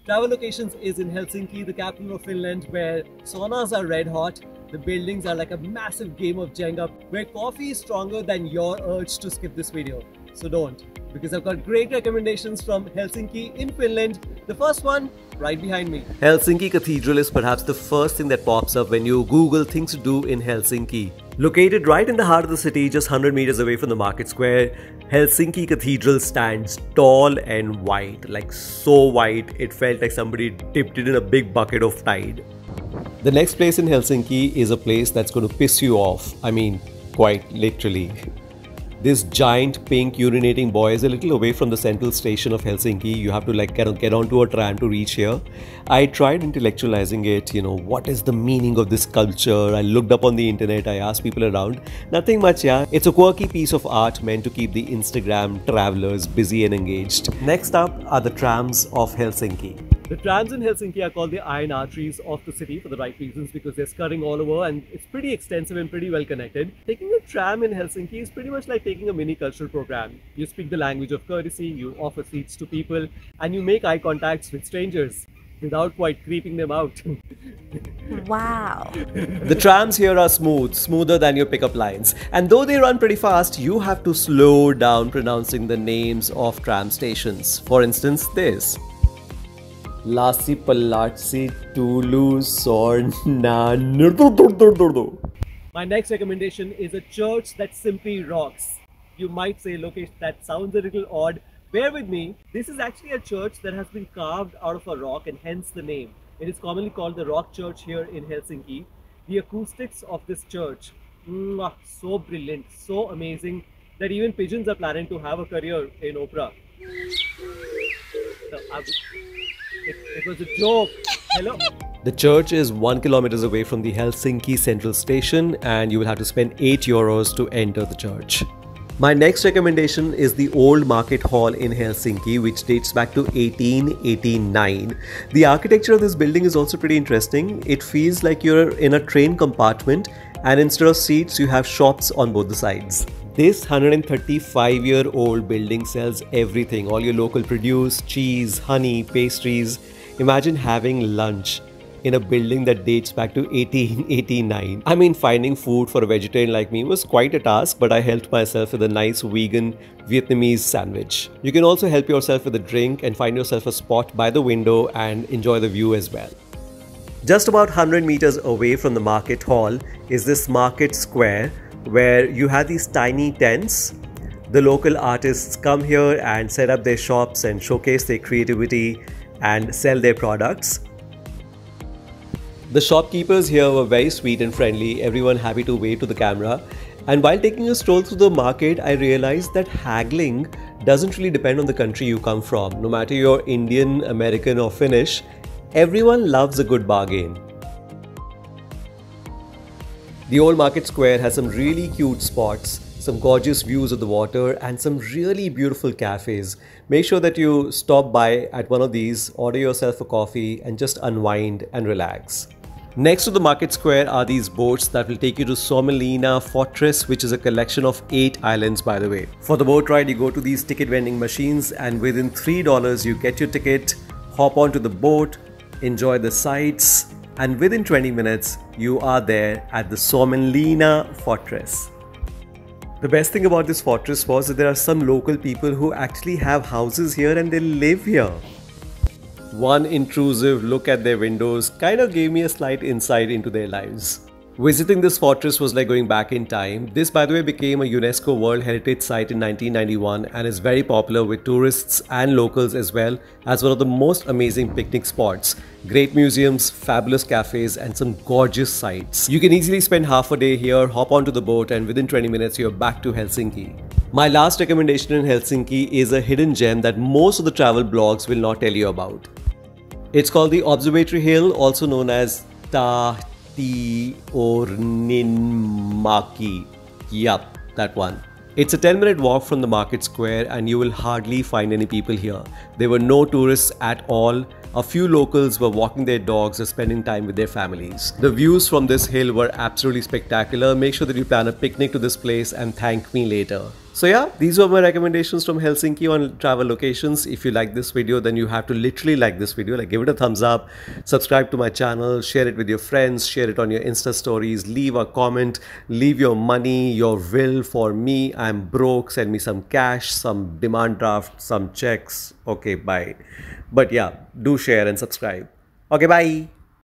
Travel Locations is in Helsinki, the capital of Finland, where saunas are red hot, the buildings are like a massive game of Jenga, where coffee is stronger than your urge to skip this video. So don't, because I've got great recommendations from Helsinki in Finland. The first one, right behind me. Helsinki Cathedral is perhaps the first thing that pops up when you Google things to do in Helsinki. Located right in the heart of the city, just 100 meters away from the market square, Helsinki Cathedral stands tall and white, like so white it felt like somebody dipped it in a big bucket of Tide. The next place in Helsinki is a place that's going to piss you off. I mean, quite literally. This giant pink urinating boy is a little away from the central station of Helsinki. You have to get onto a tram to reach here. I tried intellectualizing it, what is the meaning of this sculpture? I looked up on the internet, I asked people around. Nothing much, yeah. It's a quirky piece of art meant to keep the Instagram travelers busy and engaged. Next up are the trams of Helsinki. The trams in Helsinki are called the iron arteries of the city for the right reasons, because they're scurrying all over and it's pretty extensive and pretty well connected. Taking a tram in Helsinki is pretty much like taking a mini cultural program. You speak the language of courtesy, you offer seats to people, and you make eye contacts with strangers without quite creeping them out. Wow. The trams here are smooth, smoother than your pickup lines. And though they run pretty fast, you have to slow down pronouncing the names of tram stations. For instance, this. Lasi Palazzi Tulu Sorna. My next recommendation is a church that simply rocks. You might say, Lokesh, that sounds a little odd. Bear with me. This is actually a church that has been carved out of a rock, and hence the name. It is commonly called the Rock Church here in Helsinki. The acoustics of this church, so brilliant, so amazing, that even pigeons are planning to have a career in opera. It was a joke. Hello? The church is 1 kilometer away from the Helsinki Central Station, and you will have to spend €8 to enter the church. My next recommendation is the Old Market Hall in Helsinki, which dates back to 1889. The architecture of this building is also pretty interesting. It feels like you're in a train compartment, and instead of seats, you have shops on both the sides. This 135-year-old building sells everything, all your local produce, cheese, honey, pastries. Imagine having lunch in a building that dates back to 1889. I mean, finding food for a vegetarian like me was quite a task, but I helped myself with a nice vegan Vietnamese sandwich. You can also help yourself with a drink and find yourself a spot by the window and enjoy the view as well. Just about 100 meters away from the market hall is this market square, where you have these tiny tents. The local artists come here and set up their shops and showcase their creativity and sell their products. The shopkeepers here were very sweet and friendly, everyone happy to wave to the camera. And while taking a stroll through the market, I realized that haggling doesn't really depend on the country you come from. No matter you're Indian, American or Finnish, everyone loves a good bargain. The old market square has some really cute spots, some gorgeous views of the water, and some really beautiful cafes. Make sure that you stop by at one of these, order yourself a coffee, and just unwind and relax. Next to the market square are these boats that will take you to Suomenlinna Fortress, which is a collection of 8 islands, by the way. For the boat ride, you go to these ticket vending machines, and within $3 you get your ticket, hop onto the boat, enjoy the sights, and within 20 minutes, you are there at the Suomenlinna Fortress. The best thing about this fortress was that there are some local people who actually have houses here and they live here. One intrusive look at their windows kind of gave me a slight insight into their lives. Visiting this fortress was like going back in time. This, by the way, became a UNESCO World Heritage Site in 1991 and is very popular with tourists and locals as well as one of the most amazing picnic spots. Great museums, fabulous cafes, and some gorgeous sights. You can easily spend half a day here, hop onto the boat, and within 20 minutes you're back to Helsinki. My last recommendation in Helsinki is a hidden gem that most of the travel blogs will not tell you about. It's called the Observatory Hill, also known as Orninmaki. Yup, that one. It's a 10-minute walk from the market square and you will hardly find any people here. There were no tourists at all. A few locals were walking their dogs or spending time with their families. The views from this hill were absolutely spectacular. Make sure that you plan a picnic to this place and thank me later. So yeah, these were my recommendations from Helsinki on travel locations. If you like this video, then you have to literally like this video, like give it a thumbs up, subscribe to my channel, share it with your friends, share it on your Insta stories, leave a comment, leave your money, your will for me. I'm broke, send me some cash, some demand draft, some checks. Okay, bye. But yeah, do share and subscribe. Okay, bye.